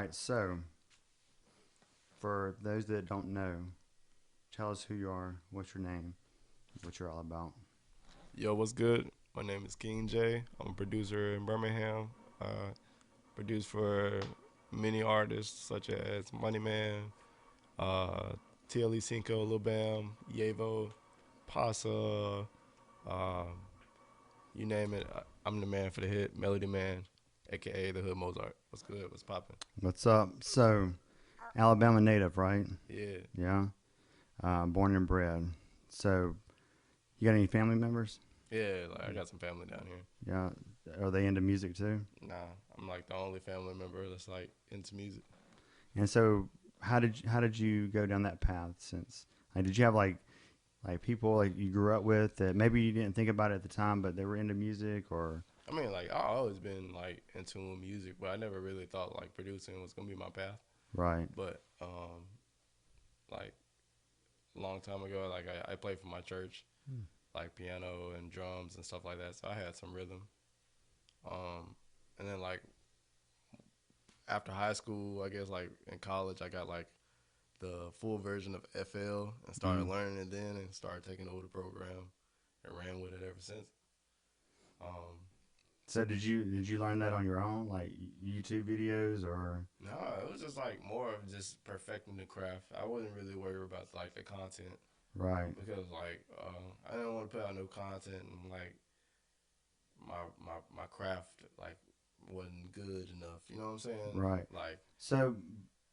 right, so for those that don't know, tell us who you are, what's your name, what you're all about. Yo, what's good? My name is King J. I'm a producer in Birmingham. Produced for many artists such as Moneyman, uh, TLE Cinco, Lil Bam, Yevo, Pasa, uh, you name it. I'm the man for the hit, Melody Man, aka the Hood Mozart. What's good? What's poppin'? What's up? So, Alabama native, right? Yeah, Yeah. Born and bred. So, you got any family members? yeah. Like I got some family down here. Yeah. Are they into music too? Nah, I'm like the only family member that's like into music. And so, how did you go down that path? Since did you have like people like you grew up with that maybe you didn't think about it at the time, but they were into music or I mean, like I always been like into music, but I never really thought like producing was gonna be my path. right? But like a long time ago, like I played for my church, like piano and drums and stuff like that. So I had some rhythm. Um, and then like after high school, I guess like in college, I got like the full version of FL and started Mm. learning it then and started taking over the program and ran with it ever since. Um, So did you learn that on your own, like YouTube videos or no, it was just like more of just perfecting the craft. I wasn't really worried about like the content right? because like I didn't want to put out no content and like my craft like wasn't good enough. You know what I'm saying? Right. Like So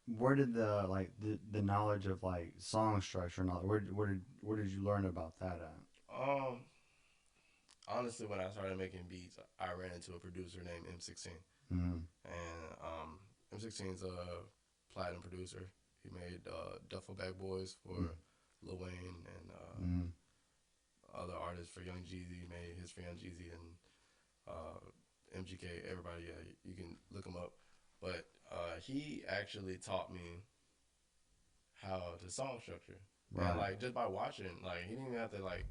where did the knowledge of like song structure and all where did you learn about that at? um honestly, when I started making beats, I ran into a producer named M16, Mm-hmm. and M16's a platinum producer. He made Duffel Bag Boys for Lil Wayne and Mm-hmm. other artists for Young Jeezy. He made his for Young Jeezy and MGK. Everybody, yeah, you can look him up. But he actually taught me how to song structure, and Right. like just by watching, like he didn't even have to like.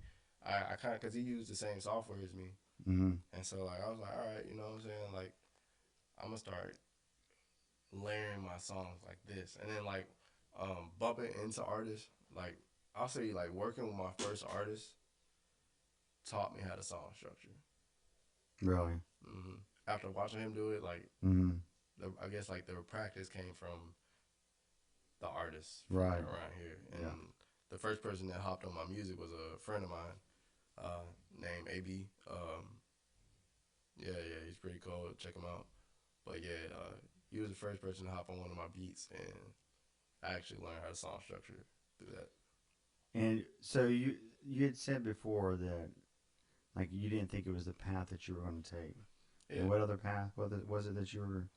I kind of because he used the same software as me, Mm-hmm. and so like I was like, all right, you know what I'm saying? Like I'm gonna start layering my songs like this, and then like bumping into artists. Like I'll say like working with my first artist taught me how to song structure. Really. After watching him do it, like Mm-hmm. I guess like the practice came from the artists from Right. around here, and Yeah. the first person that hopped on my music was a friend of mine named AB. Yeah, yeah, he's pretty cool. Check him out. But yeah, he was the first person to hop on one of my beats, and I actually learned how to song structure through that. And so you had said before that like you didn't think it was the path that you were going to take. And Yeah. what other path was it that you were?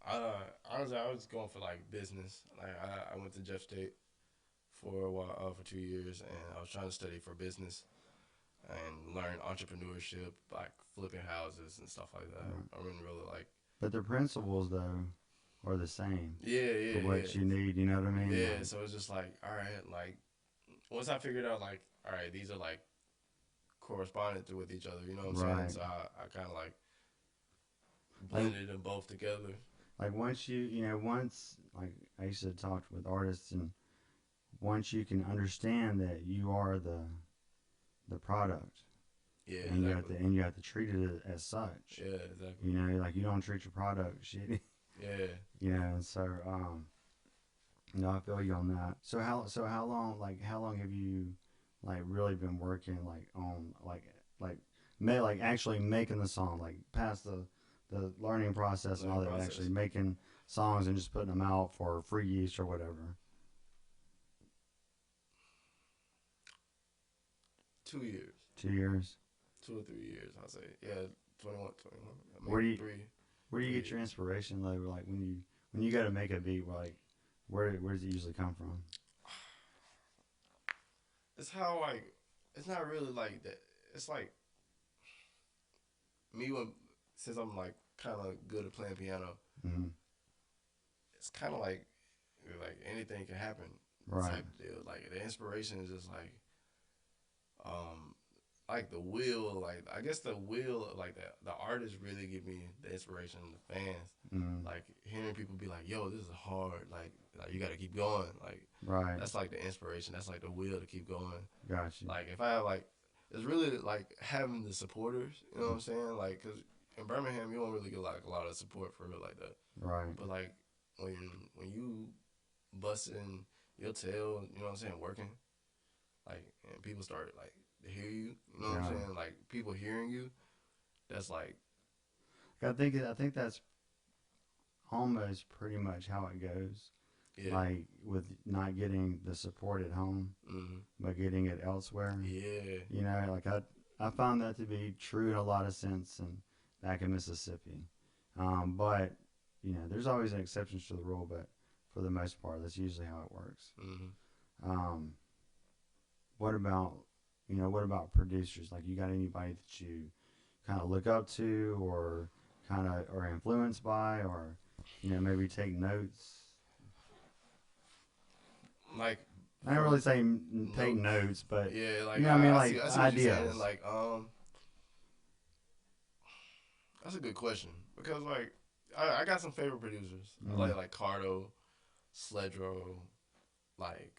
Honestly, I was going for like business. Like I went to Jeff State for a while, for 2 years, and I was trying to study for business and learn entrepreneurship, like flipping houses and stuff like that. Right. I really like. But the principles though are the same Yeah, for yeah, what yeah, you need. You know what I mean? yeah. Like So it's just like, all right, like once I figured out, like, all right, these are like correspondent to with each other. You know what I'm saying? right. So I kind of like Like blended them both together. like once once like I used to talk with artists and once you can understand that you are the product Yeah, and exactly. you have to treat it as such. Yeah, exactly. You know, like you don't treat your product shitty. Yeah. You know, and so no, I feel you on that. So how long have you like really been working like on like like actually making the song like past the learning process and all Learning that actually process. making songs and just putting them out for free use or whatever. 2 years. 2 years. 2 or 3 years, I'll say. Yeah, 21, 21. Where Maybe do you three, where do you 3 get your years. inspiration though? Like when you got to make a beat, like where does it usually come from? It's how like it's not really like that. It's like me when since I'm like kind of good at playing piano. Mm-hmm. It's kind of like anything can happen Right. type deal. Like the inspiration is just like um like the will, like I guess the will, like the artists really give me the inspiration, the fans, Mm, like hearing people be like, "Yo, this is hard," like you got to keep going, like right. that's like the inspiration, that's like the will to keep going. Got you. Like if I have like, it's really like having the supporters, you know what I'm saying? Like, cause in Birmingham you don't really get like a lot of support for real like that, Right. but like when when you busting your tail, you know what I'm saying, working, like and people start like to hear you, you know what I'm Yeah. saying? Like people hearing you, that's like I think that's almost pretty much how it goes. yeah, Like with not getting the support at home, mm-hmm. but getting it elsewhere. Yeah, You know, like I found that to be true in a lot of sense and back in Mississippi. But you know, there's always an exception to the rule, but for the most part, that's usually how it works. mm-hmm. Um, what about what about producers? Like, you got anybody that you kind of look up to, or kind of are influenced by, or maybe take notes? Like I don't from really say take notes. notes, but Yeah, like I mean, I like see what you're saying. ideas. Like that's a good question because like I got some favorite producers. I Mm, like Cardo, Sledro, like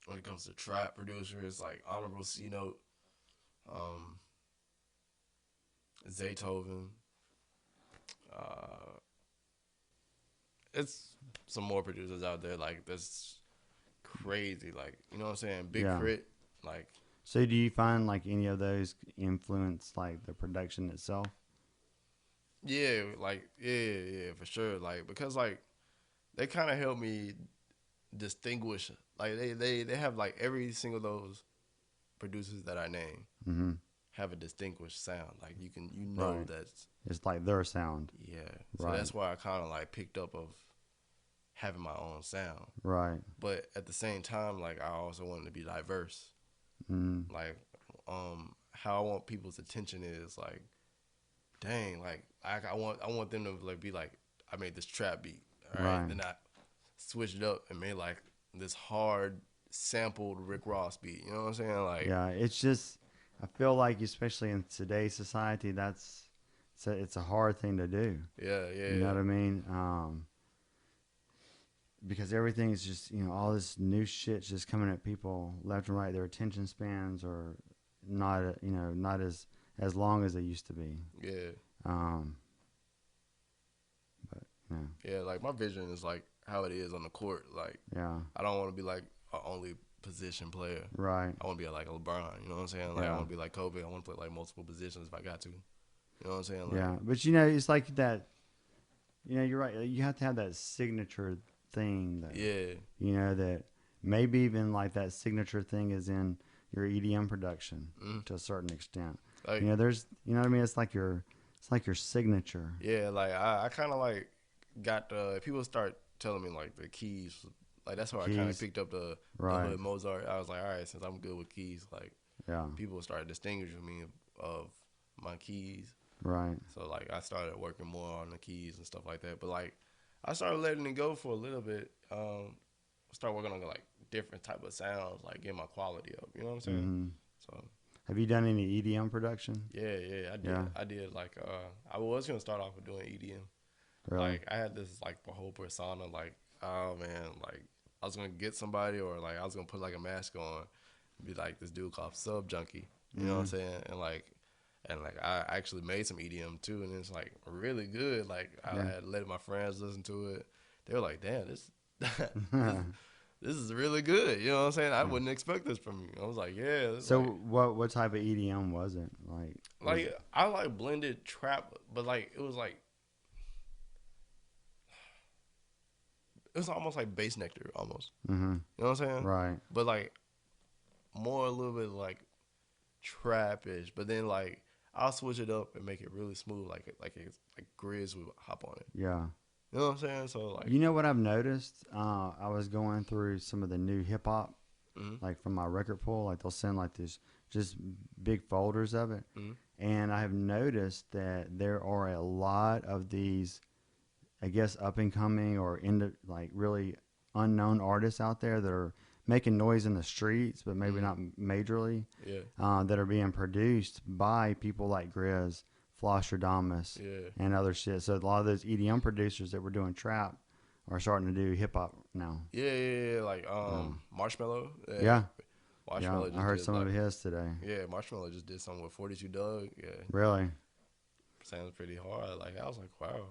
when it comes to trap producers like Honorable C Note, um, Zaytoven. Uh, it's some more producers out there like that's crazy. Like you know what I'm saying? Big yeah. Crit. Like So do you find like any of those influence like the production itself? yeah, like yeah, for sure. Like because like they kind of help me distinguish. Like they have like every single those producers that I name Mm-hmm. have a distinguished sound. Like you know Right. that's It's like their sound. yeah. So Right. that's why I kind of like picked up of having my own sound. Right. But at the same time, like I also wanted to be diverse. Mm-hmm. Like how I want people's attention is like dang, like I want them to like be like I made this trap beat. All right, Right. then I switched it up and made like this hard sampled Rick Ross beat. You know what I'm saying? Like Yeah. It's just I feel like especially in today's society, it's a hard thing to do. yeah, You know yeah, what I mean? Because everything's just all this new shit's just coming at people left and right. Their attention spans are not as long as they used to be. yeah, Um, but yeah, yeah. Like my vision is like how it is on the court. Like yeah, I don't want to be like a only position player. right, I want to be like LeBron. You know what I'm saying? Like I yeah, want to be like Kobe. I want to play like multiple positions if I got to. You know what I'm saying? yeah. Like But it's like that. You're right. You have to have that signature thing that yeah, that maybe even like that signature thing is in your EDM production mm, to a certain extent. like There's what I mean. It's like your signature. yeah, like I kind of like got the people start telling me like the keys. Like that's where I kind of Keys, picked up the right? hood Mozart. I was like, all right, since I'm good with keys, like Yeah, people started distinguishing me of my keys. right. So like I started working more on the keys and stuff like that. But like I started letting it go for a little bit. Start working on like different type of sounds, like get my quality up. You know what I'm saying? Hmm. So Have you done any EDM production? yeah, I did. Yeah, I did like I was gonna start off with doing EDM. really. Like I had this like whole persona, like oh man, like I was gonna get somebody or like I was gonna put like a mask on, be like this dude called Sub Junkie. You know what I'm Hmm. saying? And I actually made some EDM too, and it's like really good. Like I Yeah. had let my friends listen to it. They were like, "Damn, this this is really good." You know what I'm saying? I Yeah. wouldn't expect this from you. I was like, "Yeah." It's So like what type of EDM was it? Was like I like blended trap, but like it was almost like bass nectar almost. mm-hmm. You know what I'm saying? Right. But like more a little bit like trap-ish, but then like I'll switch it up and make it really smooth, like Grizz would hop on it. Yeah. You know what I'm saying? So like, You know what I've noticed? I was going through some of the new hip hop, mm-hmm, like from my record pool. Like they'll send like this just big folders of it, mm-hmm, and I have noticed that there are a lot of these, I guess, up and coming or into like really unknown artists out there that are making noise in the streets, but maybe Mm. not majorly, Yeah. that are being produced by people like Grizz, Flosstradamus, Yeah. and other shit. So a lot of those EDM producers that were doing trap are starting to do hip hop now. Yeah. Like Um, Marshmello. Yeah. yeah, yeah, Marshmello I just heard did some of like his today. yeah. Marshmello just did something with 42 Doug. Yeah. Really? Sounds pretty hard. Like I was like, wow.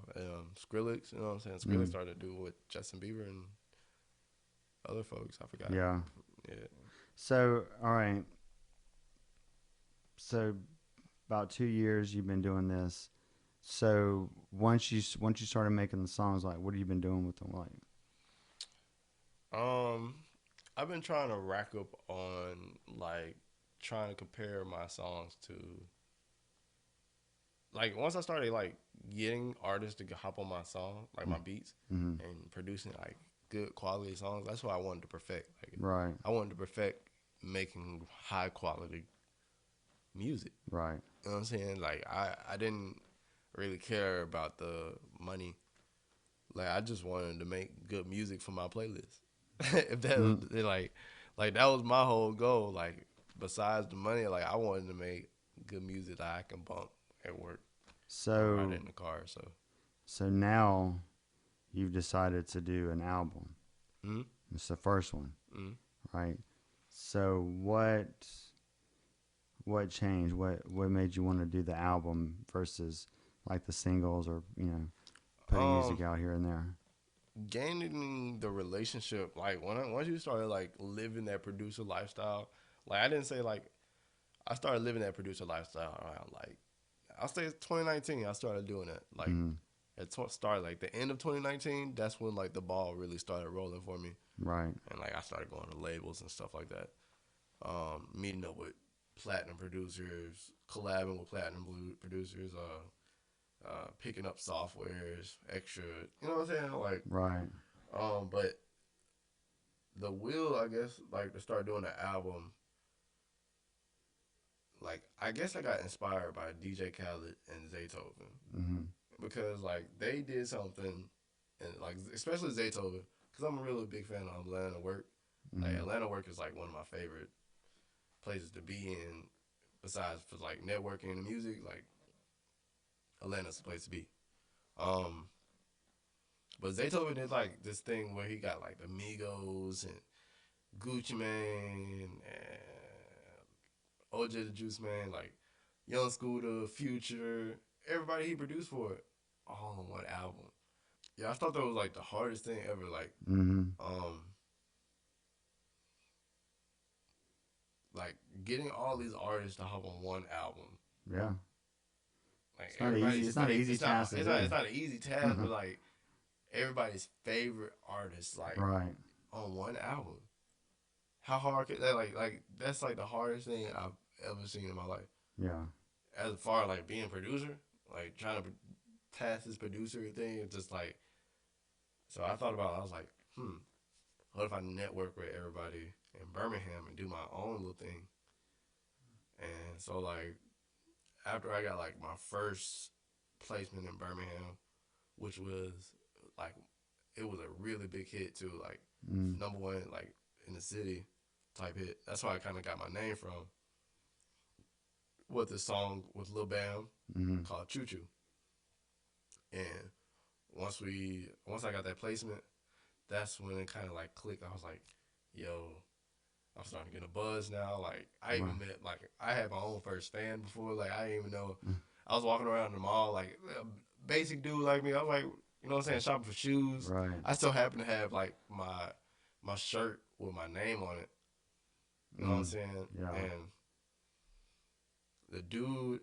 Skrillex, you know what I'm saying? Skrillex Mm, started to do with Justin Bieber and other folks. I forgot. yeah. Yeah. So, all right. So, about 2 years you've been doing this. So once you started making the songs, like, what have you been doing with them? Like, Um, I've been trying to rack up on like trying to compare my songs to like once I started like getting artists to hop on my song, like my beats, mm-hmm. and producing like good quality songs. That's what I wanted to perfect. Like Right, I wanted to perfect making high quality music. right, You know what I'm saying? Like I didn't really care about the money. Like I just wanted to make good music for my playlist. If that was mm. like that was my whole goal. Like besides the money, like I wanted to make good music that I can bump at work or ride So in the car. So so now you've decided to do an album. mm-hmm. It's the first one, Mm-hmm. right? So what changed? What made you want to do the album versus like the singles or putting um music out here and there? gaining the relationship like once you started like living that producer lifestyle. Like I didn't say like I started living that producer lifestyle around like I'll say it's 2019. I started doing it like Mm, it started like the end of 2019. That's when like the ball really started rolling for me, right. and like I started going to labels and stuff like that. Meeting up with platinum producers, collabing with platinum producers, picking up softwares, extra. You know what I'm saying? Like, Right. but the will, I guess, like to start doing the album. Like, I guess I got inspired by DJ Khaled and Zaytoven Mm-hmm. because like they did something, and like especially Zaytoven, because I'm a really big fan of Atlanta Work. Like Mm-hmm. Atlanta Work is like one of my favorite places to be in. Besides for like networking and music, like Atlanta's the place to be. Um, but Zaytoven did like this thing where he got like the Migos and Gucci Mane and OJ the Juice Man, like Young Scooter, Future, everybody he produced for it, all on one album. Yeah, I thought that was like the hardest thing ever. Mm-hmm. Um, like getting all these artists to hop on one album. Yeah. Like It's not easy. everybody's, It's not an easy it's not, task to it's not, do. it's not an easy task, but like everybody's favorite artist, like Right. on one album. How hard could that? Like that's like the hardest thing I've ever seen in my life. Yeah. As far as like being a producer, like trying to pass this producer thing, it's just like. So I thought about it, I was like, what if I network with everybody in Birmingham and do my own little thing? And so like after I got like my first placement in Birmingham, which was like it was a really big hit too, like Mm. number one like in the city type hit. That's why I kind of got my name from. With the song with Lil Bam Mm-hmm. called Choo Choo. And once I got that placement, that's when it kind of like clicked. I was like, yo, I'm starting to get a buzz now. Like I Right. even met like I had my own first fan before. Like I didn't even know. Mm. I was walking around the mall like a basic dude like me. I was like, you know what I'm saying, shopping for shoes. Right. I still happen to have like my shirt with my name on it. You know what I'm Mm. saying? Yeah. And the dude,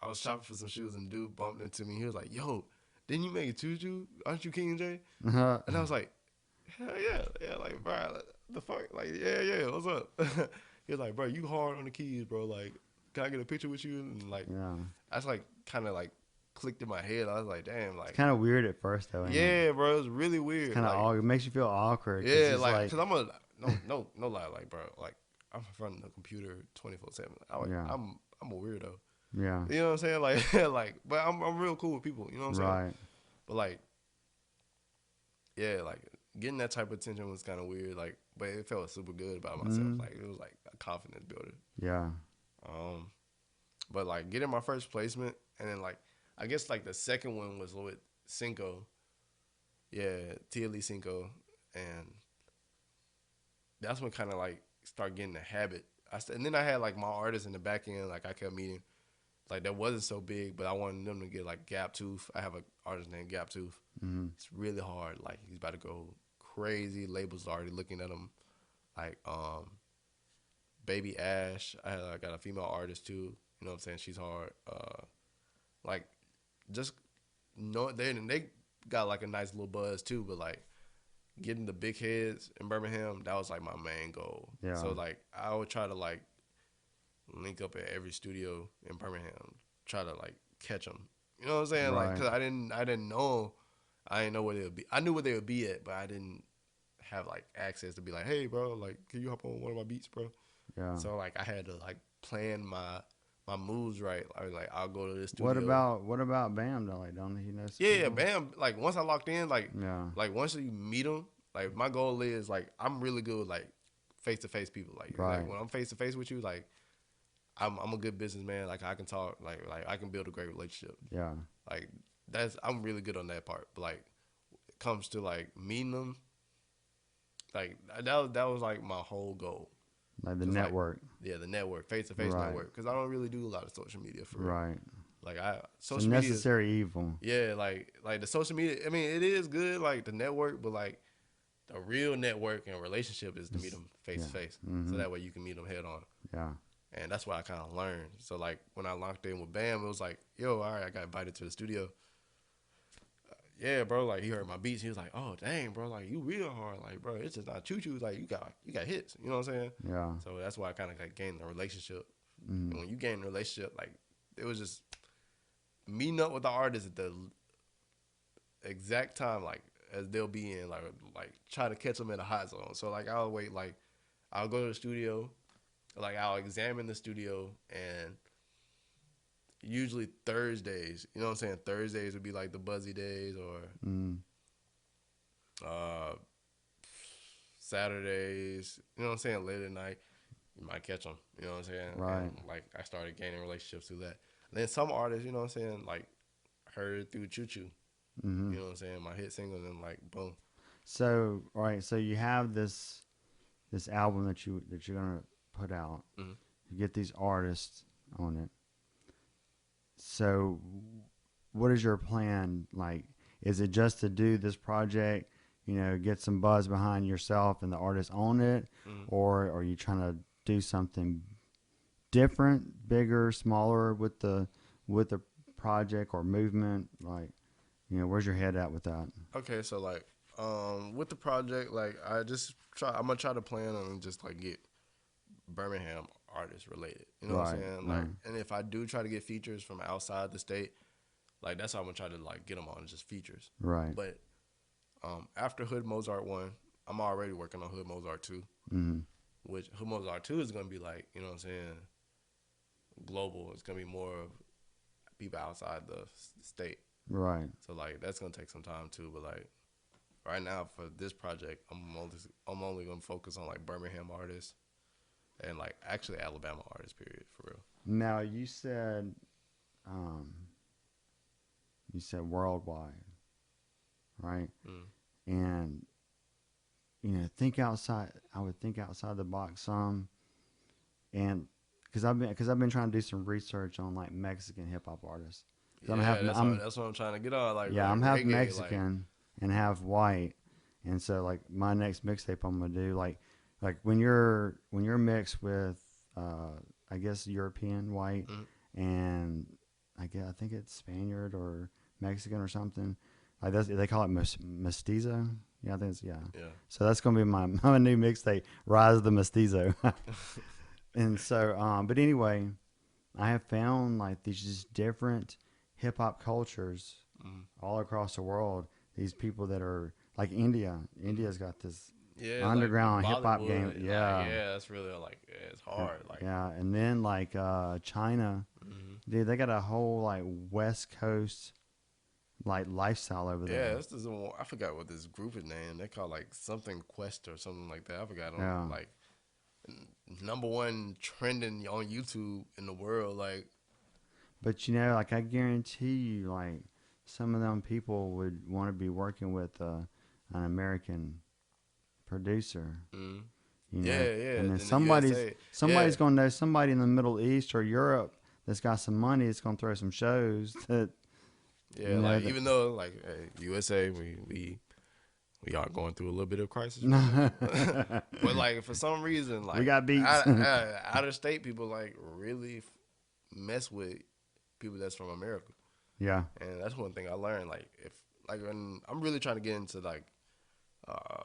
I was shopping for some shoes, and the dude bumped into me. He was like, "Yo, didn't you make a tutu? Aren't you King J?" Uh-huh. And I was like, "Hell yeah, yeah, like bro, like, the fuck, like yeah, what's up?" He was like, "Bro, you hard on the keys, bro. Like, can I get a picture with you?" And like, Yeah. that's like kind of like clicked in my head. I was like, "Damn, It's like, kind of weird at first, though, ain't it? yeah, bro, it's really It's weird. kind of Like, awkward. It makes you feel awkward because yeah, it's like, like, cause I'm no lie, like, bro, like I'm in front of the computer 24/7. yeah, I'm a weirdo." yeah, You know what I'm saying? Like, but I'm real cool with people. You know what I'm saying? right, But like, yeah, like getting that type of attention was kind of weird. Like, but it felt super good about myself. Mm. Like it was like a confidence builder. Yeah. Um, but like getting my first placement, and then like I guess like the second one was with Cinco. Yeah, TLE Cinco, and that's when kind of like start getting the habit. And then I had like my artists in the back end. Like I kept meeting. Like that wasn't so big, but I wanted them to get like Gap Tooth. I have an artist named Gap Tooth. Mm-hmm. It's really hard. Like he's about to go crazy. Labels already looking at him. Like Baby Ash. I got a female artist too. You know what I'm saying? She's hard. Like just know they got like a nice little buzz too. But like getting the big heads in Birmingham, that was like my main goal. Yeah. So like I would try to like link up at every studio in Birmingham, try to like catch them. You know what I'm saying? Like, Right. cause I didn't know, I didn't know where they would be. I knew where they would be at, but I didn't have like access to be like, hey, bro, like, can you hop on one of my beats, bro? Yeah. So like, I had to like plan my moves right. I was like, I'll go to this What studio. about Bam though? Like, don't he know some Yeah, people? bam. Like once I locked in, Yeah. like once you meet them, like my goal is like I'm really good with like face to face people. Right. Like when I'm face to face with you, like I'm a good businessman. Like I can talk. Like I can build a great relationship. Yeah. Like I'm really good on that part. But like it comes to like meeting them, like that was like my whole goal. Like the 'Cause, network. Yeah, the network, face to face Right. network. Because I don't really do a lot of social media for real. Right. Like It's a social media. necessary evil. Yeah, like the social media. I mean, it is good, like the network, but like the real network and relationship is to meet them face to face. So that way you can meet them head on. Yeah. And that's what I kind of learned. So like when I locked in with Bam, it was like, yo, all right, I got invited to the studio. Yeah, bro, like he heard my beats. He was like, oh dang, bro, like you real hard, like bro, it's just not choo choo. Like you got hits. You know what I'm saying? Yeah. So that's why I kind of like gained the relationship. Mm. And when you gain a relationship, like it was just meeting up with the artist at the exact time, like as they'll be in, like try to catch them in a hot zone. So like I'll wait, like I'll go to the studio, like I'll examine the studio, and usually Thursdays, you know what I'm saying? Thursdays would be like the buzzy days, or Saturdays, you know what I'm saying? Late at night, you might catch them, you know what I'm saying? Right. And like I started gaining relationships through that. And then some artists, you know what I'm saying, like heard through Choo Choo, Mm-hmm. you know what I'm saying? My hit single, and like boom. So, all right. So you have this album that you're gonna put out. Mm-hmm. You get these artists on it. So, what is your plan? Like, is it just to do this project? You know, get some buzz behind yourself and the artist on it, Mm-hmm. or are you trying to do something different, bigger, smaller with the project or movement? Like, you know, where's your head at with that? Okay, so like with the project, like I'm gonna try to plan on just like get Birmingham artists related. You know what I'm Right, saying? Like, right. and if I do try to get features from outside the state, like that's how I'm gonna try to like get them on, just features. Right. But after Hood Mozart 1, I'm already working on Hood Mozart 2, Mm-hmm. which Hood Mozart 2 is gonna be like, you know what I'm saying, global. It's gonna be more of people outside the state. Right. So like that's gonna take some time too. But like right now for this project, I'm only gonna focus on like Birmingham artists and like actually Alabama artists. Period, for real. Now you said worldwide, right? Mm. And you know, think outside. I would think outside the box some, and because I've been trying to do some research on like Mexican hip hop artists. Yeah, that's what I'm trying to get on. Like Yeah, like I'm half reggae, Mexican and half white, and so like my next mixtape I'm gonna do like when you're mixed with I guess European white Mm. and I think it's Spaniard or Mexican or something. Like they call it mestizo. Yeah, I think it's yeah. So that's gonna be my new mixtape, Rise of the Mestizo. And so, but anyway, I have found like these just different hip hop cultures Mm. all across the world. These people that are like India. India's got this Yeah, underground like hip hop game. Bollywood, Yeah, like, yeah, that's really like it's hard. Like, yeah. And then like China, mm-hmm. dude, they got a whole like West Coast like lifestyle over Yeah, there. this is one, I forgot what this group is named. They call like something Quest or something like that. I forgot on Yeah. like number one trending on YouTube in the world. Like, But you know, like I guarantee you, like some of them people would want to be working with an American producer. mm, You know, yeah, yeah. and then In the somebody's USA, yeah, somebody's gonna know somebody in the Middle East or Europe that's got some money that's gonna throw some shows that yeah. you know Like that. even though like USA, we are going through a little bit of crisis right now. But like for some reason, We like got beats. out of state people like really mess with people that's from America, Yeah, and that's one thing I learned. Like if like when I'm really trying to get into like uh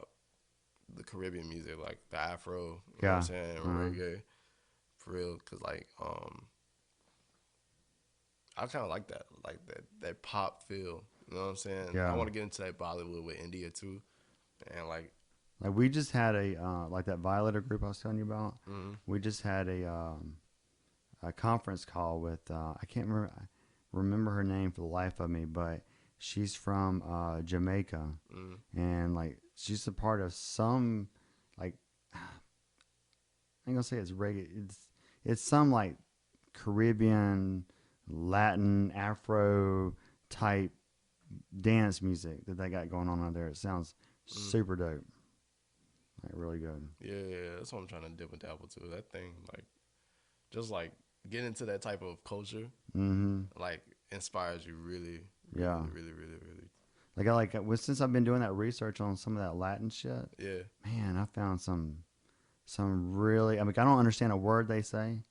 the Caribbean music, like the Afro, you know what I'm yeah, saying, uh, reggae, for real, cause like I kind of like that pop feel. You know what I'm saying? I yeah. want to get into that Bollywood with India too, and like. Like we just had a like that Violator group I was telling you about. Mm-hmm. We just had a conference call with I can't remember her name for the life of me, but she's from Jamaica, Mm-hmm. and like she's a part of some like I ain't gonna say it's reggae. It's some like Caribbean, Latin, Afro type dance music that they got going on there. It sounds super dope, like really good. Yeah, that's what I'm trying to dip and dabble to. That thing, like, just like get into that type of culture, Mm-hmm. like inspires you really, Yeah. really. Like since I've been doing that research on some of that Latin shit, Yeah, man, I found some really. I mean, I don't understand a word they say.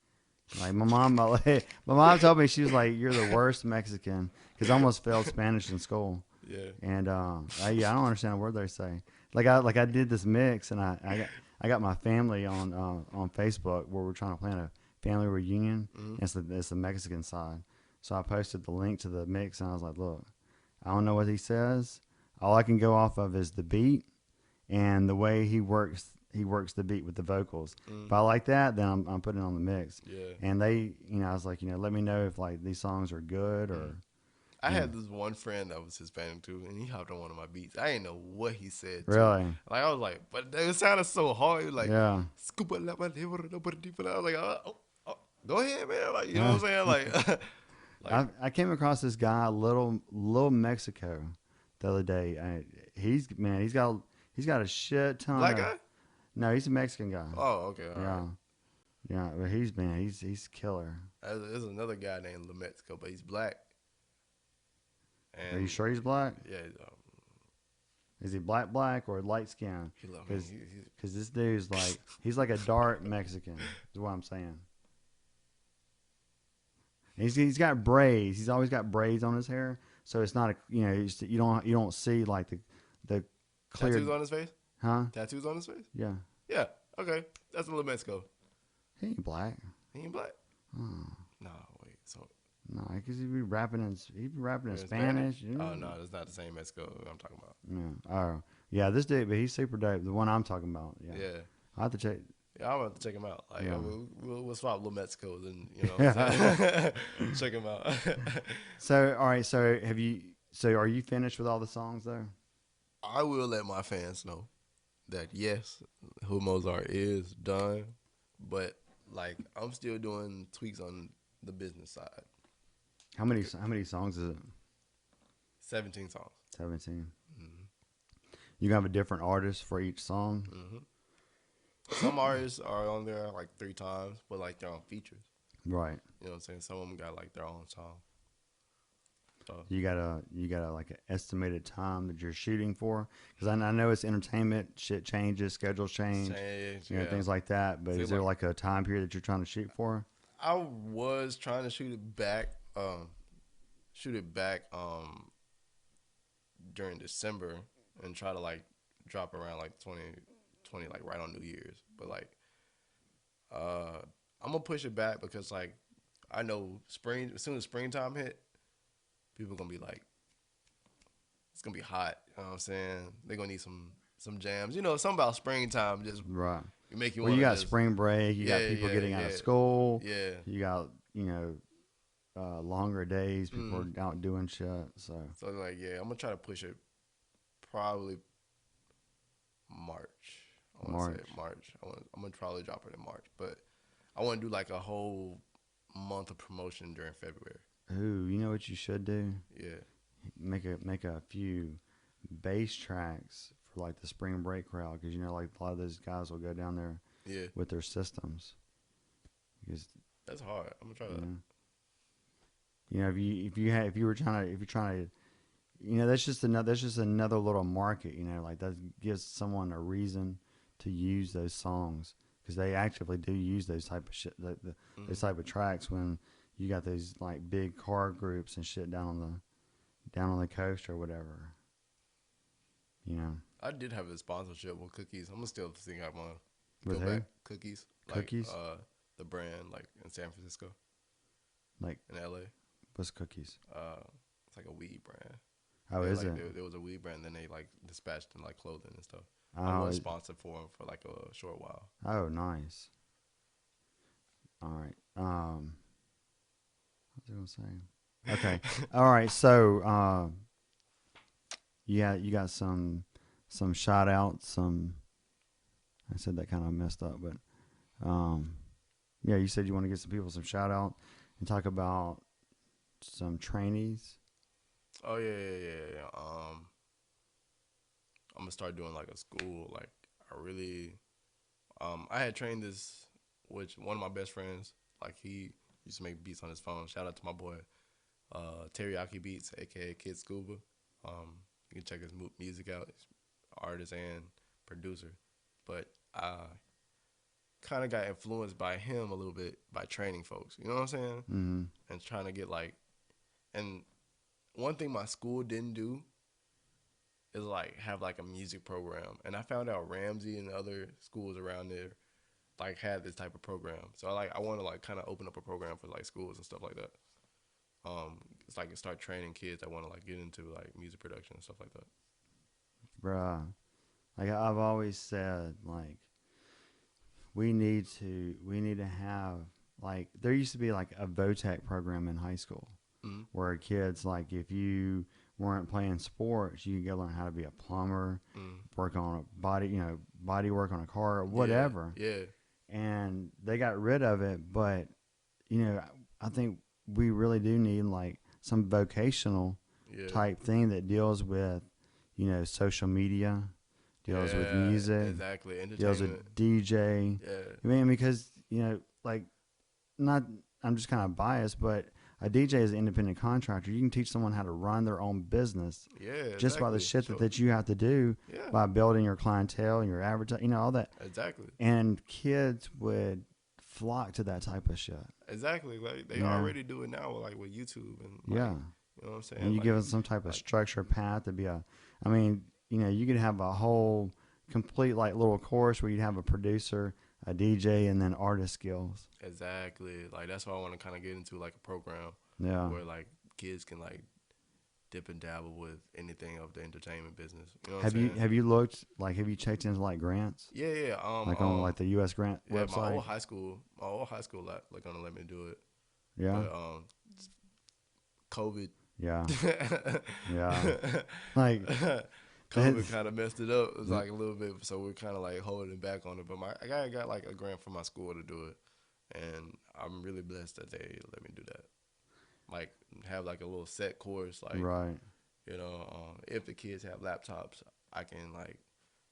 Like my mom told me she was like, "You're the worst Mexican," because I almost failed Spanish in school. yeah. And yeah, I don't understand a word they say. Like I did this mix, and I got my family on Facebook where we're trying to plan a family reunion. Mm-hmm. And it's the Mexican side, so I posted the link to the mix, and I was like, "Look, I don't know what he says. All I can go off of is the beat and the way he works. He works the beat with the vocals. Mm-hmm. If I like that, then I'm putting it on the mix." Yeah. And I was like, let me know if like these songs are good or. I You know, had this one friend that was Hispanic too, and he hopped on one of my beats. I didn't know what he said too. really, Like I was like, but it sounded so hard. He was like, yeah. scuba lava, I was like, oh, go ahead, man. Like you know what I'm saying? Like, like I came across this guy, little Mexico, the other day. He's got a shit ton black of. guy. No, he's a Mexican guy. Oh, okay, all right. Yeah, yeah, but he's killer. There's another guy named Lemexico, but he's black. Are And you sure he's black? yeah, Is he black or light skin? he love me. Because this dude's like he's like a dark Mexican. Is what I'm saying. He's got braids. He's always got braids on his hair, so it's not a you don't see like the clear. Tattoos on his face. Huh? Tattoos on his face. Yeah. Yeah. Okay, that's Lemexico. He ain't black. He ain't black. Oh. No, wait. So No, because he'd be rapping in in Spanish. Oh no, that's not the same Mexico I'm talking about. Yeah. Oh, yeah. This dude, but he's super dope. The one I'm talking about. Yeah. Yeah. I have to check. Yeah, I'm gonna have to check him out. Like, Yeah. we'll swap little Mexicos and what I'm saying? Check him out. So, all right. So, are you finished with all the songs though? I will let my fans know that yes, Who Mozart is done, but like I'm still doing tweaks on the business side. How many songs is it? 17 songs. 17. Mm-hmm. You gonna have a different artist for each song? Mm-hmm. Some artists are on there like 3 times, but like they're on features. Right. You know what I'm saying? Some of them got like their own song. So You got a like an estimated time that you're shooting for? Because I know it's entertainment. Shit changes, schedules change, yeah. things like that. But See, is there like a time period that you're trying to shoot for? I was trying to shoot it back during December and try to like drop around like 2020 like right on New Year's. But like I'm gonna push it back because like I know as soon as springtime hit, people gonna be like, it's gonna be hot. You know what I'm saying? They're gonna need some jams. Something about springtime just Right. make you Well, want you to got spring break. You got people getting out of school. Yeah. You got longer days. People Mm. are out doing shit. So So like, yeah, I'm gonna try to push it probably March. I want to say March. March. I'm gonna probably drop it in March, but I want to do like a whole month of promotion during February. Ooh, you know what you should do? Yeah, Make a few bass tracks for like the spring break crowd, because you know like a lot of those guys will go down there yeah, with their systems. Because that's hard. I'm gonna try you that. know, if you were trying to if you're trying to that's just another little market. Like that gives someone a reason to use those songs, because they actively do use those type of shit, those Hmm. type of tracks when you got those like big car groups and shit down on the coast or whatever. You know, I did have a sponsorship with Cookies. I'm gonna still think I want to with go who? back. Cookies, like Cookies? the brand, like in San Francisco, Like in LA. what's cookies? It's like a weed brand. Oh, They is like it? there was a weed brand, then they like dispatched in like clothing and stuff. I Oh, was sponsored for them for like a short while. oh, nice. All right. What was I gonna say? Okay. All right. So, you got some shout outs. I said that kind of messed up, but yeah, you said you want to give some people some shout out and talk about some trainees. Oh yeah. I'm gonna start doing like a school. Like I really, I had trained this, which one of my best friends, like he used to make beats on his phone. Shout out to my boy, Teriyaki Beats, aka Kid Scuba. You can check his music out. He's an artist and producer, but I kind of got influenced by him a little bit by training folks. You know what I'm saying? Mm-hmm. And trying to get like, and one thing my school didn't do is like have like a music program. And I found out Ramsey and other schools around there like had this type of program. So I want to like kind of open up a program for like schools and stuff like that. It's like start training kids that want to like get into like music production and stuff like that. Bruh, like I've always said, like we need to have, like, there used to be like a VOTEC program in high school Mm-hmm. where kids, like, if you weren't playing sports, you could go learn how to be a plumber, Mm. work on a body work on a car, or Yeah, whatever. yeah, And they got rid of it, but I think we really do need like some vocational yeah, type thing that deals with social media, deals with yeah. music, Exactly. deals Entertainment. with DJ. Yeah, I mean, because like, not, I'm just kind of biased, but a DJ is an independent contractor. You can teach someone how to run their own business yeah. just by the Exactly. shit So that you have to do yeah, by building your clientele and your advertising, all that. exactly, And kids would flock to that type of shit. exactly. Like they Yeah, already do it now, like with YouTube and like yeah. you know what I'm And saying. you give them some type of Like structured path to be I mean, you could have a whole complete like little course where you'd have a producer, a DJ, and then artist skills. exactly. Like that's why I want to kind of get into like a program Yeah. where like kids can like dip and dabble with anything of the entertainment business. You know what I'm Have you saying? have you looked, like, have you checked into like grants, Yeah, yeah. like on like the U.S. grant Yeah. website? My old high school like gonna let me do it, Yeah, but COVID. yeah, yeah. Like COVID that's kind of messed it up. It was like a little bit, so we're kind of like holding back on it. But I got like a grant from my school to do it, and I'm really blessed that they let me do that. Like have like a little set course, like right, if the kids have laptops, I can like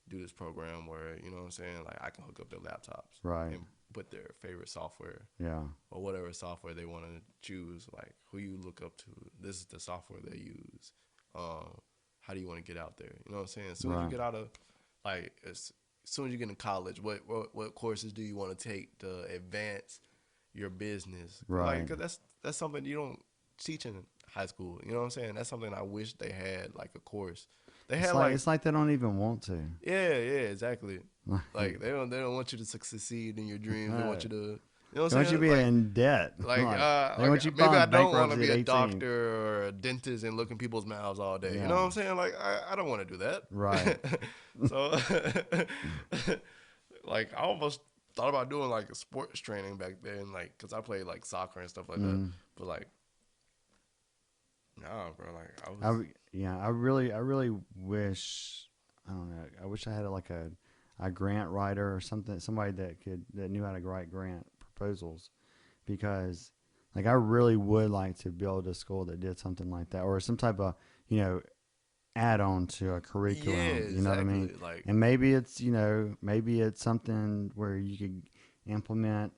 do this program where you know what I'm saying, like I can hook up their laptops right. and put their favorite software Yeah, or whatever software they want to choose, like who you look up to. This is the software they use. How do you want to get out there? You know what I'm saying? As soon as you right. get out of, like, as soon as you get in college, what courses do you want to take to advance your business? Like, Right. 'cause that's something you don't teach in high school. You know what I'm saying? That's something I wish they had, like a course. They It's had like like, it's like they don't even want to. yeah, exactly. Like they don't want you to succeed in your dreams. They want you to, you know what They I'm want you to saying? be Like in debt. They want you maybe I filing don't want to bankruptcy be at a 18. doctor or a dentist and look in people's mouths all day. You know Yeah. what I'm saying? Like I don't want to do Right. that. So like I almost thought about doing like a sports training back then, like because I played like soccer and stuff like that. Mm. But like Nah, bro. Like I I was. re- yeah, I really wish I don't know. I wish I had like a grant writer or something, somebody that knew how to write grant proposals because like I really would like to build a school that did something like that or some type of you know add on to a Yeah, curriculum. You know what I mean? exactly. Like. And maybe it's maybe it's something where you could implement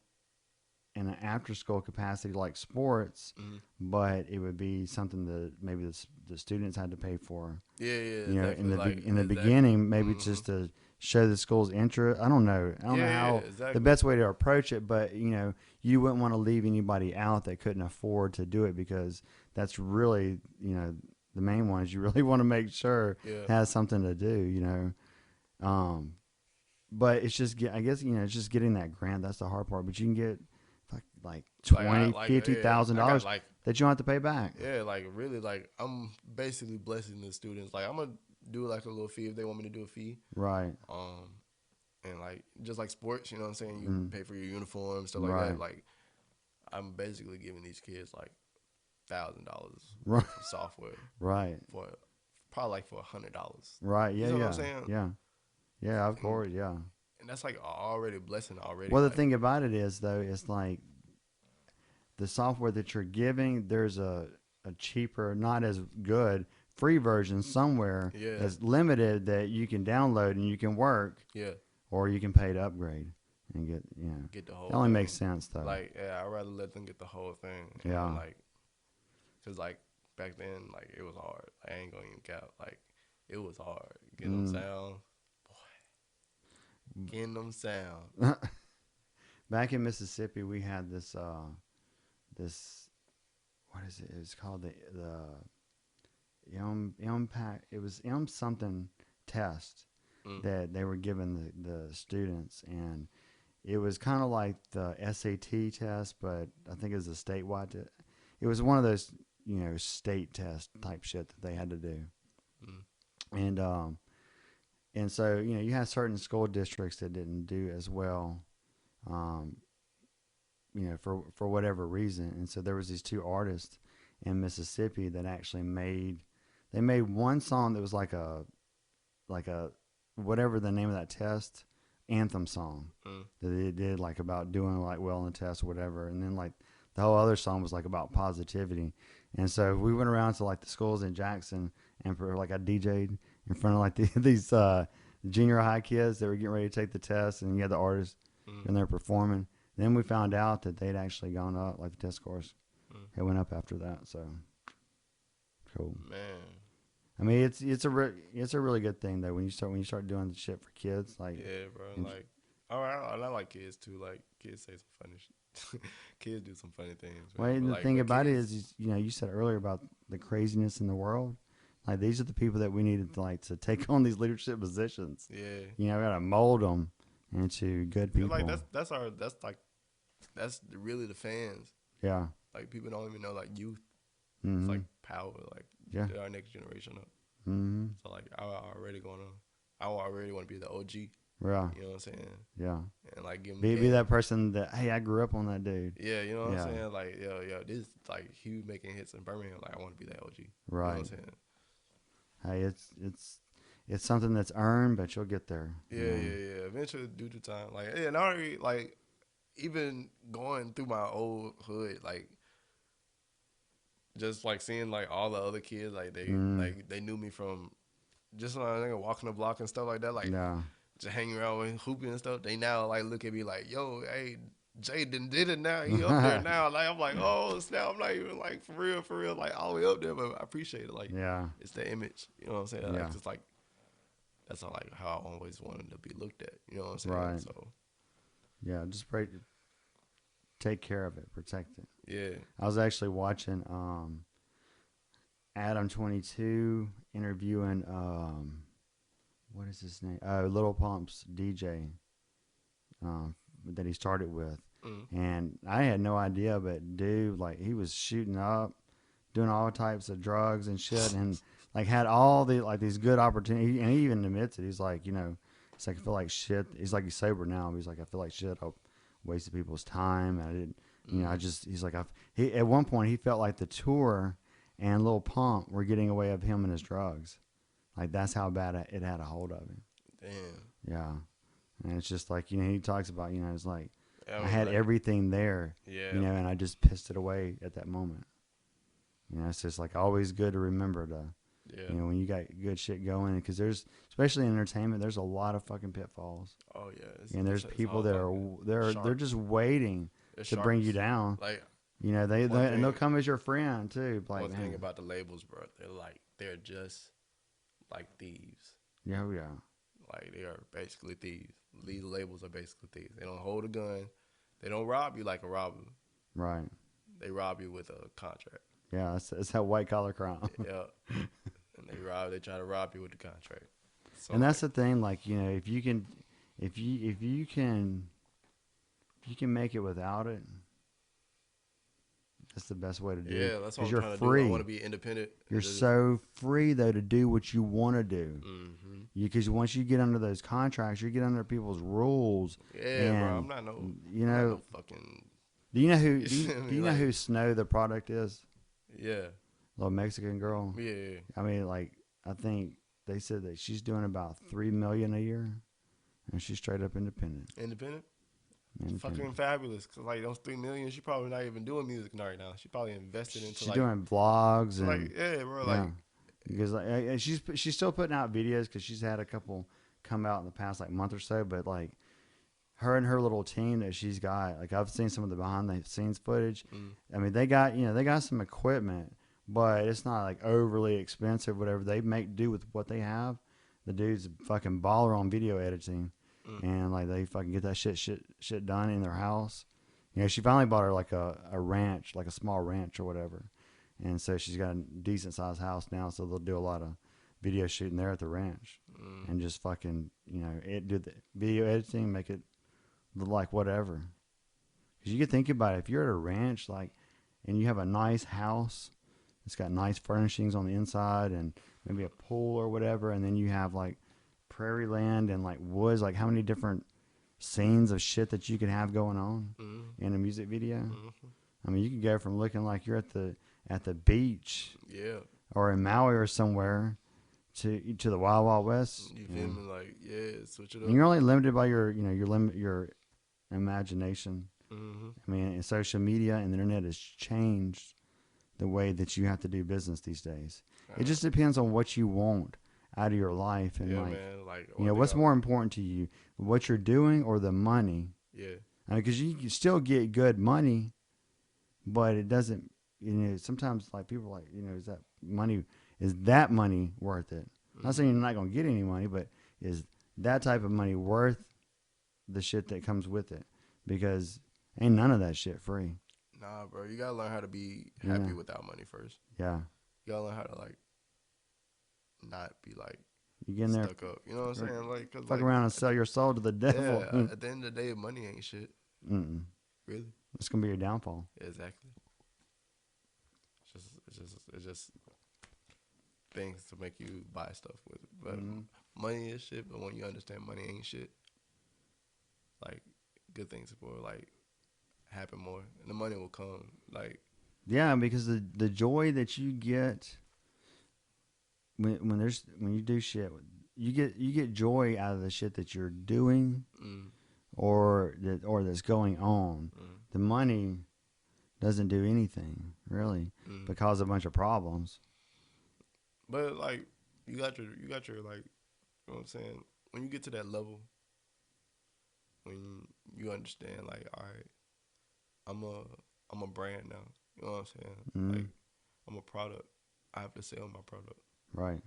in an after school capacity like sports, Mhm. but it would be something that maybe the students had to pay for. Yeah, yeah, You know, exactly. Like in the exactly. beginning, maybe Hmm. just to show the school's interest. I don't know. I don't Yeah, know yeah, how the exactly. best way to approach it, but you wouldn't want to leave anybody out that couldn't afford to do it because that's really the main one is you really want to make sure Yeah. has something to do. Um, but it's just I guess it's just getting that grant. That's the hard part. But you can get like Like I 20, like fifty yeah. thousand I got dollars like that you don't have to pay back. yeah. Like really like I'm basically blessing the students. Like I'm gonna do like a little fee if they want me to do a fee. Right. Um. And like just like sports, you know what I'm saying? You Mm, pay for your uniform, stuff like that. right. Like I'm basically giving these kids like $1,000 Right. worth of software Right. for probably like for $100. Right. You Yeah. know what I'm Yeah. saying? Yeah. Yeah. Of And course. Yeah. and that's like already a blessing already. Well, the Like thing about it is though, it's like the software that you're giving. There's a cheaper, not as good free version somewhere yeah, that's limited that you can download and you can work, yeah, or you can pay to upgrade and get. get the That whole only makes thing. sense though. Like yeah, I'd rather let them get the whole thing. And Yeah. like, cause like back then, like it was hard. Like, I ain't gonna even count. Like it was hard getting them Mm. sound, getting them sound. Back in Mississippi, we had this what is it? It was called the impact. It was something test Mm, that they were giving the students, and it was kind of like the SAT test, but I think it was a statewide. It was one of those state test type shit that they had to do, mm, and so you had certain school districts that didn't do as well. Um, for whatever reason. And so there was these two artists in Mississippi that actually made one song that was like a whatever the name of that test anthem song mm. that they did like about doing like well in the test or whatever. And then like the whole other song was like about positivity. And so we went around to like the schools in Jackson and for like I DJ'd in front of like these junior high kids that were getting ready to take the test, and you had the artists Mm, and they're performing. Then we found out that they'd actually gone up, like the test scores mm. it went up after that. So cool. Man, I mean, it's a really good thing though when you start doing the shit for kids. Like, yeah, bro. and, Like, all right, I like kids too. Like, kids say some funny shit. Kids do some funny things, well, man. and But the like, thing but about it kids, is, you said earlier about the craziness in the world. Like, these are the people that we needed to take on these leadership positions. yeah. We gotta mold them into good Cause like people. that's like that's really the fans. Yeah. Like people don't even know like youth. It's Mm-hmm. like power. Like Yeah. they're our next generation up. Mm-hmm. So like I already want to be the OG. Yeah. You know what I'm saying? Yeah. And like give them Be game. that person that hey, I grew up on that dude. Yeah, you know what I'm Yeah. saying? Like yo, this like he making hits in Birmingham. Like I want to be that OG. You know what I'm Right. saying? Hey, it's something that's earned, but you'll get there. Yeah. Eventually, due to time, like yeah, and I already like even going through my old hood, like just like seeing like all the other kids, Mm, like they knew me from just like walking the block and stuff like that, like yeah. just hanging around with hooping and stuff. They now like look at me like, yo, hey, Jaden did it now. He up there now. Like I'm like, oh snap! I'm not even like for real, like all the way up there, but I appreciate it. Like Yeah. it's the image, you know what I'm saying? Yeah. Like, just like that's all, like how I always wanted to be looked at. You know what I'm saying? Right. So Yeah. Just pray, take care of it, protect it. yeah. I was actually watching Adam 22 interviewing what is his name? Little Pump's DJ that he started with, Mm. and I had no idea, but dude, like he was shooting up, doing all types of drugs and shit, and like had all the like these good opportunities, and he even admits it. He's like, it's like I feel like shit. He's like he's sober now. But he's like I feel like shit. I wasted people's time. And I didn't, I Mm. just he's like he at one point he felt like the tour and Lil Pump were getting away of him and his drugs. Like that's how bad it had a hold of him. Damn. Yeah, and it's just like he talks about it's like I mean, had like, everything there, yeah. and I just pissed it away at that moment. It's just like always good to remember to. Yeah. When you got good shit going, because there's, especially in entertainment, there's a lot of fucking pitfalls. Oh yeah. And there's people that are they're just waiting it's to bring you sharks. down. Like And they'll come as your friend too. Like, one thing about the labels, bro, they're just like thieves. Yeah, yeah. Like they are basically thieves. These labels are basically thieves. They don't hold a gun. They don't rob you like a robber. Right. They rob you with a contract. Yeah, it's that white collar crime. Yeah. And they try to rob you with the contract. So and that's the thing, like, if you can make it without it, that's the best way to do it. Yeah, that's what I'm you're trying free. to do. I want to be independent. You're so free though to do what you want to do. Mm-hmm. Because once you get under those contracts, you get under people's rules. Yeah, bro. I'm not no fucking. Do you know who? Do you know who Snow the product is? Yeah. Little Mexican girl. Yeah. I mean, like, I think they said that she's doing about $3 million a year, and she's straight up independent. Independent. Fucking fabulous. Cause like those 3 million, she probably not even doing music right now. She probably invested into. She's doing vlogs and like bro, like because like she's still putting out videos because she's had a couple come out in the past like month or so, but like her and her little team that she's got, like I've seen some of the behind the scenes footage. I mean, they got some equipment, but it's not like overly expensive. Whatever, they make do with what they have. The dude's a fucking baller on video editing. And like they fucking get that shit done in their house. She finally bought her like a ranch, like a small ranch or whatever. And so she's got a decent sized house now, so they'll do a lot of video shooting there at the ranch. And just fucking, do the video editing, make it look like whatever. Because you could think about it, if you're at a ranch, like, and you have a nice house, it's got nice furnishings on the inside and maybe a pool or whatever, and then you have like prairie land and like woods, like how many different scenes of shit that you can have going on in a music video. I mean, you could go from looking like you're at the beach, or in Maui or somewhere, to the Wild Wild West. You feel me? Like, switch it up. And you're only limited by your your imagination. I mean, and social media and the internet has changed the way that you have to do business these days. It just depends on what you want out of your life, and what's more important to you, what you're doing or the money. Because you can still get good money, but it doesn't. Sometimes like people are like, is that money worth it? I'm not saying you're not gonna get any money, but is that type of money worth the shit that comes with it? Because ain't none of that shit free. Nah, bro, you gotta learn how to be happy without money first. Yeah, you gotta learn how to like not be like you get in there, stuck up. You know what I'm saying? Like, fuck around and sell your soul to the devil. Yeah, at the end of the day, money ain't shit. Really, it's gonna be your downfall. Yeah, exactly. It's just things to make you buy stuff with. But money is shit. But when you understand money ain't shit, like good things will like happen more, and the money will come. Like, yeah, because the joy that you get when you do shit, you get joy out of the shit that you're doing, or that's going on. The money doesn't do anything really because of a bunch of problems. But like you got your like, you know what I'm saying? When you get to that level, when you understand like, all right, I'm a brand now. You know what I'm saying? Like, I'm a product. I have to sell my product. Right.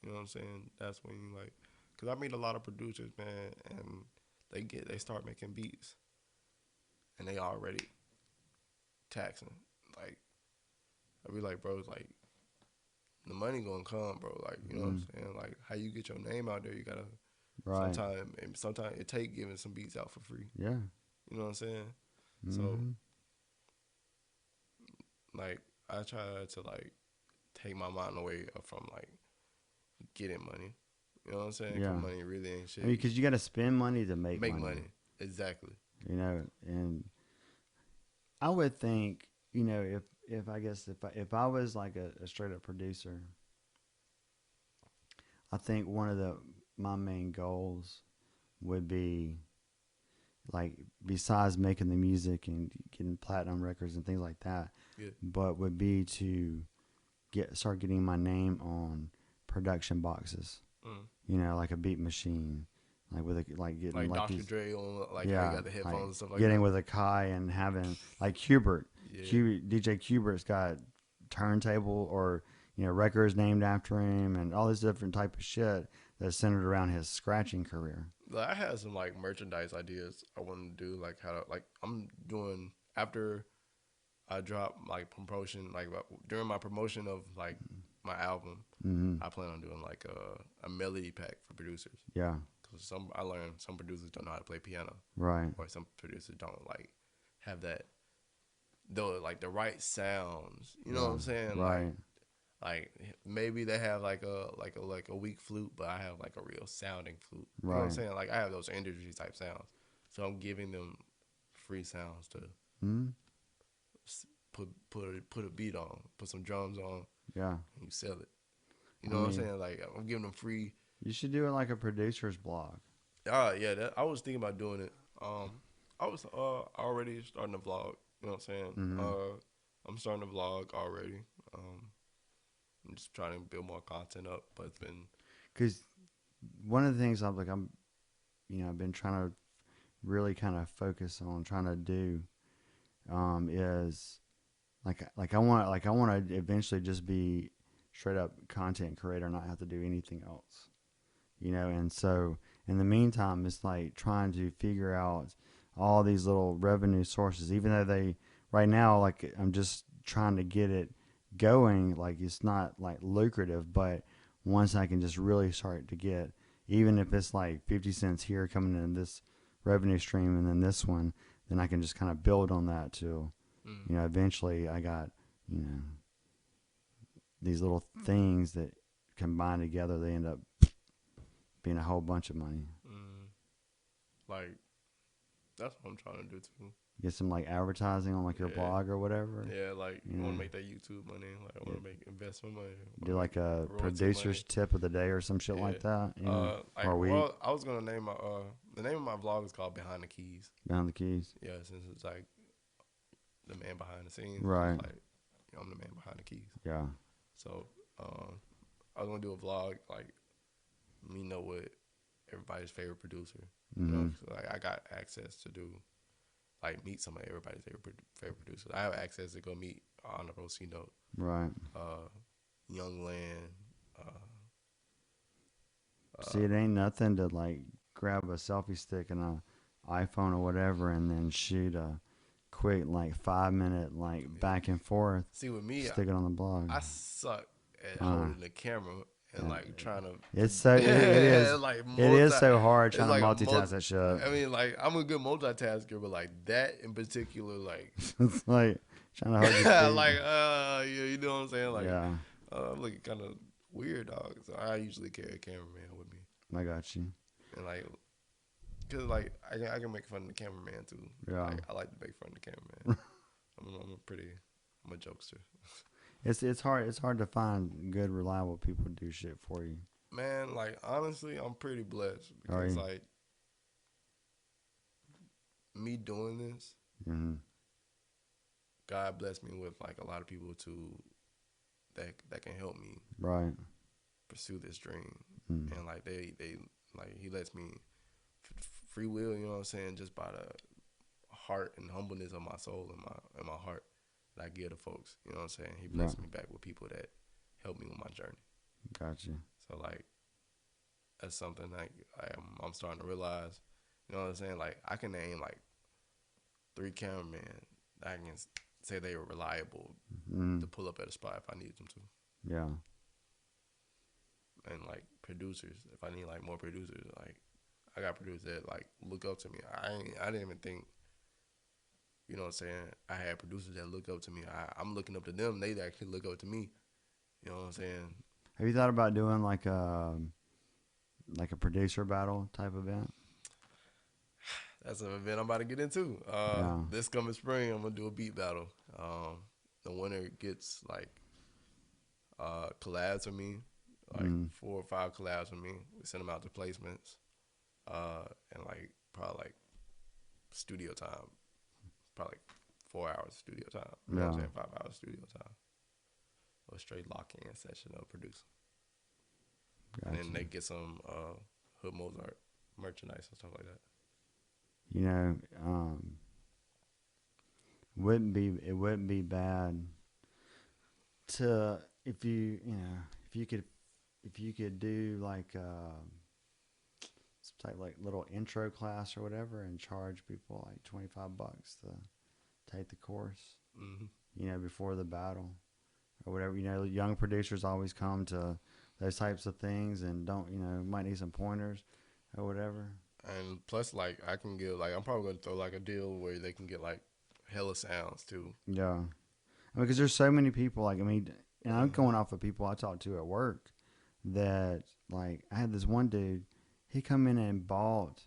You know what I'm saying? That's when you like, cause I meet a lot of producers, man, and they start making beats, and they already taxing. Like, I be like, bro, it's like the money gonna come, bro. Like, you know what I'm saying? Like, how you get your name out there, you gotta. Right. Sometimes it take giving some beats out for free. Yeah. You know what I'm saying? So, like, I try to like take my mind away from like getting money. You know what I'm saying? Yeah. 'Cause money really ain't shit. Because you got to spend money to make money. Exactly. And I would think you know, if I guess if I was like a straight up producer, I think one of the my main goals would be like besides making the music and getting platinum records and things like that, Yeah. but would be to start getting my name on production boxes. Mm. You know, like a beat machine, like with a, like getting Like like Dr. these, Dre on like how you yeah, got the like headphones and stuff like getting that. with a Kai and having like Hubert, Yeah. DJ Hubert's got turntable or records named after him and all this different type of shit that's centered around his scratching career. Like, I had some like merchandise ideas I wanted to do, like how to like I'm doing after I drop like promotion, like during my promotion of like my album. Mm-hmm. I plan on doing like a melody pack for producers. Yeah. Cause I learned some producers don't know how to play piano, Right. or some producers don't like have that though like the right sounds. You know Yeah. what I'm saying? Right. Like maybe they have like a weak flute, but I have like a real sounding flute. You know what I'm Right. saying? Like I have those industry type sounds, so I'm giving them free sounds to Mm-hmm. put a beat on, put some drums on, Yeah. and you sell it. You I know what I'm mean, saying? Like I'm giving them free. you should do it like a producer's blog. Yeah, I was thinking about doing it. I was already starting a vlog. You know what I'm saying? Mm-hmm. I'm starting a vlog already. I'm just trying to build more content up, but it's been Because one of the things I've been trying to really kind of focus on trying to do is I want to eventually just be straight up content creator, and not have to do anything else. And so in the meantime, it's like trying to figure out all these little revenue sources, even though they right now like I'm just trying to get it going. Like it's not like lucrative, but once I can just really start to get, even if it's like 50 cents here coming in this revenue stream and then this one, then I can just kind of build on that till mm, eventually I got you know these little things that combine together, they end up being a whole bunch of money. mm, like that's what I'm trying to do too. Get some like advertising on like your Yeah, blog or whatever. yeah. Like You I want know, to make that YouTube money. Like I want to make investment money. I do want to like make a royalty producer's money. tip of the day or some shit Yeah. like that. Or a week Well, I was gonna name my the name of my vlog is called Behind the Keys. behind the keys. Yeah, since it's like the man behind the scenes. Right. It's like I'm the man behind the keys. Yeah. So I was gonna do a vlog like me know what everybody's favorite producer. You Mm-hmm. know, so, like I got access to do like meet some of everybody's favorite producers. I have access to go meet Honorable C Note, Right. Young Land. See, it ain't nothing to like grab a selfie stick and a iPhone or whatever, and then shoot a quick like 5 minute like back and forth. See, with me, Stick it on the blog. I suck at Uh, holding the camera and uh, like trying to. It's so it is like it is multi- so hard it's trying like to a multitask that shit. I mean, like I'm a good multitasker, but like that in particular, like It's like trying to hold your feet. like yeah, you know what I'm saying? Like Yeah, I'm looking kind of weird, dog. So I usually carry a cameraman with me, I got you. and like, cause like I can make fun of the cameraman too. Yeah. Like, I like to make fun of the cameraman. I'm a jokester. It's hard to find good reliable people to do shit for you. Man, like honestly, I'm pretty blessed Are because you? like me doing this, Mm-hmm. God blessed me with like a lot of people to that can help me Right. pursue this dream, Mm. and like they like he lets me free will. You know what I'm saying? Just by the heart and humbleness of my soul and my heart that I give to folks. You know what I'm saying? He blessed me back with people that helped me with my journey. Got you. So like that's something like I'm starting to realize. You know what I'm saying? Like I can name like 3 cameramen that I can say they were reliable Mm. to pull up at a spot if I needed them to, Yeah. and like producers if I need like more producers. Like I got producers that like look up to me. I didn't even think. You know what I'm saying? I had producers that look up to me. I'm looking up to them. They actually look up to me. You know what I'm saying? Have you thought about doing like a producer battle type event? That's an event I'm about to get into. Yeah. This coming spring, I'm gonna do a beat battle. The winner gets like collabs with me, like Mm. 4 or 5 collabs with me. We send them out to placements, and like probably like studio time, probably like 4 hours studio time. You know what I'm Yeah. saying? 5 hours studio time. Or straight lock in session of producing. And Gotcha. then they get some Hood Mozart merchandise and stuff like that. You know, it wouldn't be bad to if if you could do like some type like little intro class or whatever and charge people like $25 to take the course. Mm-hmm. You know, before the battle or whatever. You know, young producers always come to those types of things and don't, might need some pointers or whatever. And plus, like, I can get, like, I'm probably going to throw, like, a deal where they can get, like, hella sounds, too. Yeah. I mean, because there's so many people, like, I mean, and I'm Mm-hmm. going off of people I talked to at work that, like, I had this one dude, he come in and bought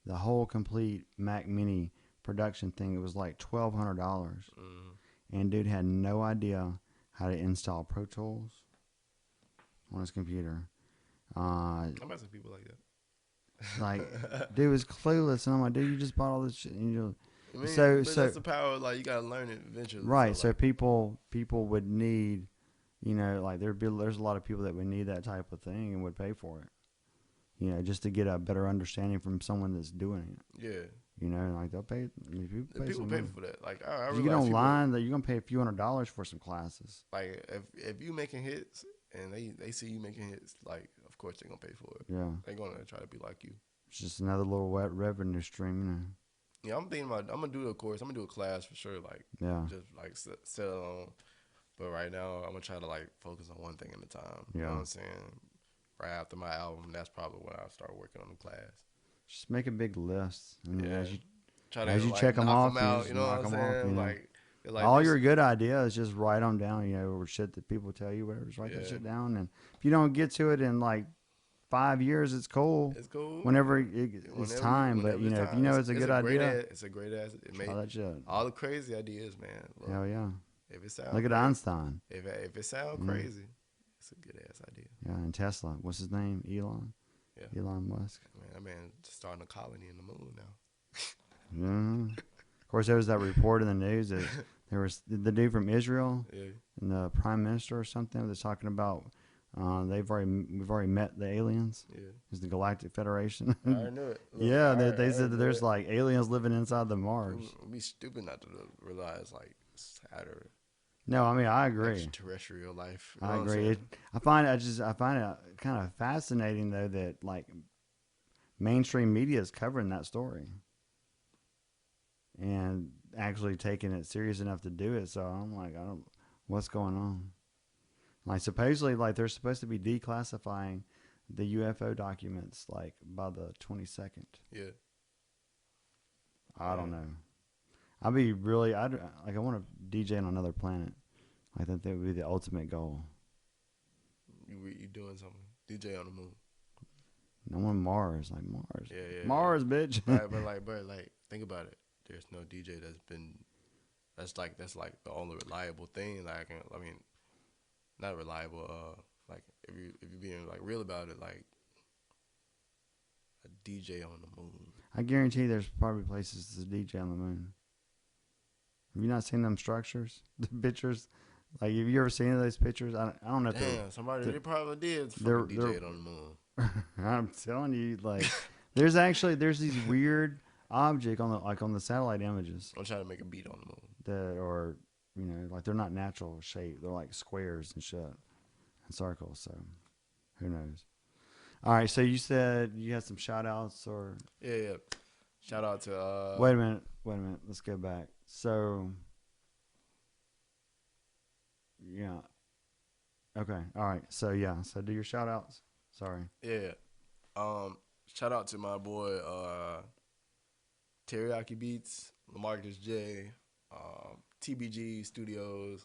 the whole complete Mac Mini production thing. It was like $1,200. Mm-hmm. And dude had no idea how to install Pro Tools on his computer. I'm asking people like Like, that. dude was clueless, and I'm like, dude, you just bought all this shit, and I mean, so but so that's the power. Like, you got to learn it eventually. So, right. So like, people would need, like there's a lot of people that would need that type of thing and would pay for it, just to get a better understanding from someone that's doing it. yeah. Like they'll pay. I mean, people pay People some pay money. for that. Like, I You get realize people, online that you're gonna pay a few $100s for some classes. like, if you making hits and they see you making hits, like, of course they're going to pay for it. Yeah, They're going to try to be like you. it's just another little wet revenue stream. Yeah, I'm thinking about. I'm gonna do a course. I'm gonna do a class for sure. Like, Yeah, just like settle on. But right now, I'm gonna try to like focus on one thing at a time. You know what yeah. I'm saying? Right after my album, that's probably when I start working on the class. Just make a big list, and Yeah, try to as you like check them knock them off, you out. just You know what knock I'm them off. saying? Like All this. your good ideas, just write them down. Or shit that people tell you, whatever. Just write that Yeah, shit down. And if you don't get to it in like 5 years, it's cool. it's cool. Whenever it's time, but Whenever it's if you time, know it's a it's good a great idea, ass. It's a great ass. It try made that shit. all the crazy ideas, man. Look, Hell yeah! if it sound Look at crazy, Einstein. if it sound You know? crazy, it's a good ass idea. Yeah, and Tesla. What's his name? Yeah, Elon Musk. man, that man starting a colony in the moon now. Yeah. Of course, there was that report in the news that there was the dude from Israel Yeah, and the prime minister or something that's talking about we've already met the aliens. yeah. It's the Galactic Federation. I already knew it. Look, Yeah, I they said already that knew there's it. like aliens living inside the Mars. It'd be stupid not to realize like Saturn, No, I mean I agree. extraterrestrial life. You know I what I'm agree. saying? I find it kind of fascinating though that like mainstream media is covering that story and actually taking it serious enough to do it. So I'm like, what's going on? Like supposedly, like they're supposed to be declassifying the UFO documents like by the 22nd. Yeah. I don't know. I'd be really, I want to DJ on another planet. I think that would be the ultimate goal. You doing something? DJ on the moon. I want Mars, like Mars. Yeah, yeah. Mars, bitch. Right, but like, think about it. There's no DJ that's been. That's like the only reliable thing. Like, I mean, not reliable. Like if you being like real about it, like a DJ on the moon. I guarantee there's probably places to DJ on the moon. Have you not seen them structures? The pictures? Like, have you ever seen those pictures? I don't know if Damn, somebody they probably did they're- fucking DJ on the moon. I'm telling you, like, there's these weird object on the satellite images I'm trying to make a beat on the moon. that are, like they're not natural shape. They're like squares and shit and circles. So who knows? All right. So you said you had some shout outs or Yeah. Shout out to wait a minute. Let's go back. So yeah. Okay. All right. So yeah. So do your shout outs. Sorry. Yeah. Shout out to my boy Teriyaki Beats, Lamarcus J, TBG Studios.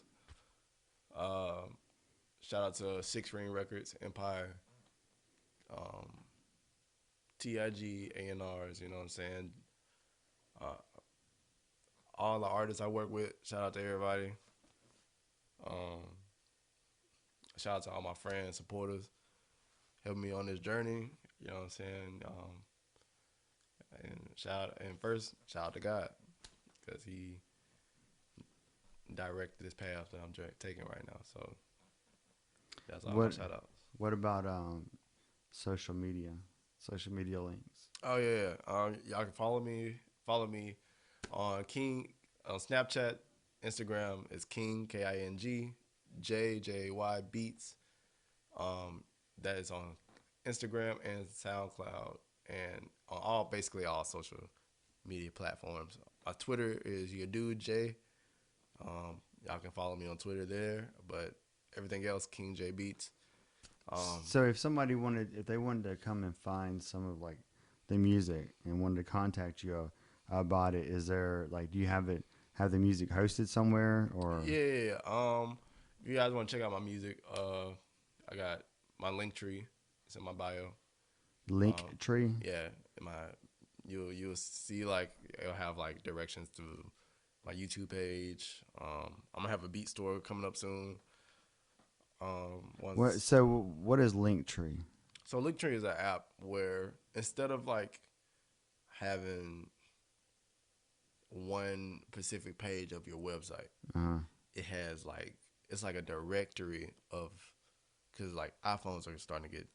Shout out to Six Ring Records, Empire, TIG, A&Rs, you know what I'm saying? all the artists I work with. Shout out to everybody. Um, Shout out to all my friends, supporters, helping me on this journey. You know what I'm saying? Shout out to God because He directed this path that I'm taking right now. So that's all my What shout outs. What about social media? Social media links. Oh yeah, y'all can follow me. Follow me on Snapchat, Instagram is King King JJY Beats. Um, that is on Instagram and SoundCloud and on basically all social media platforms. My Twitter is your dude J. Y'all can follow me on Twitter there, but everything else King J Beats. So if they wanted to come and find some of like the music and wanted to contact you about it, is there like do you have the music hosted somewhere or Yeah. If you guys want to check out my music, I got my link tree. It's in my bio. link tree? Yeah, you'll see like it'll have like directions to my YouTube page. I'm gonna have a beat store coming up soon. What is Linktree? So Linktree is an app where instead of like having one specific page of your website, it has like it's like a directory of because like iPhones are starting to get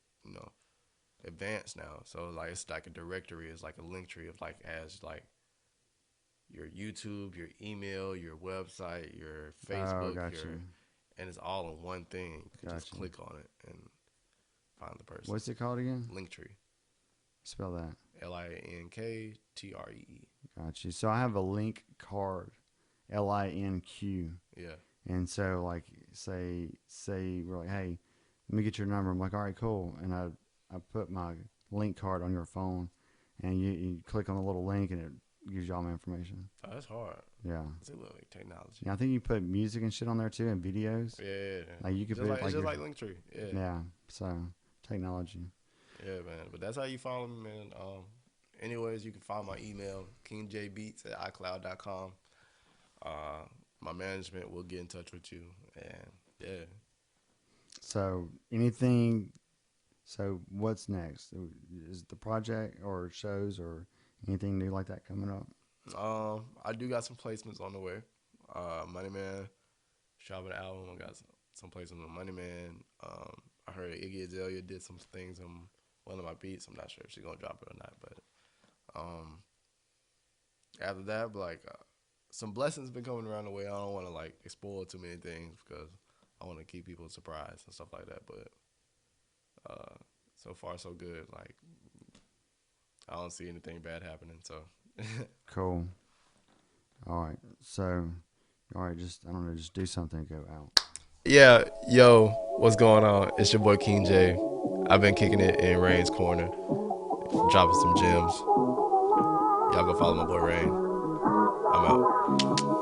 advanced now. So like it's like a directory. It's like a link tree of like as like your YouTube, your email, your website, your Facebook, and it's all in one thing. You can just click on it and find the person. What's it called again? Linktree. Spell that. LINKTREE. Got you. So I have a link card, LINQ. Yeah. And so like say we're like, hey, let me get your number. I'm like, all right, cool. And I put my link card on your phone, and you click on the little link, and it gives you all my information. Oh, that's hard. Yeah. It's a little like technology. Yeah, I think you put music and shit on there too, and videos. Yeah. Like you could just put it's just like Linktree. Yeah. Yeah. So technology. Yeah, man. But that's how you follow me, man. Anyways, you can find my email, kingjbeats@icloud.com. My management will get in touch with you, and yeah. So what's next? Is the project or shows or anything new like that coming up? I do got some placements on the way. Money Man dropping an album. I got some placements with Money Man. I heard Iggy Azalea did some things on one of my beats. I'm not sure if she's gonna drop it or not, but after that, some blessings been coming around the way. I don't want to like spoil too many things because I want to keep people surprised and stuff like that. But so far so good. Like I don't see anything bad happening. So cool. All right. So just I don't know. Just do something. And go out. Yeah. Yo, what's going on? It's your boy King J. I've been kicking it in Rain's corner, dropping some gems. Y'all go follow my boy Rain. I'm out.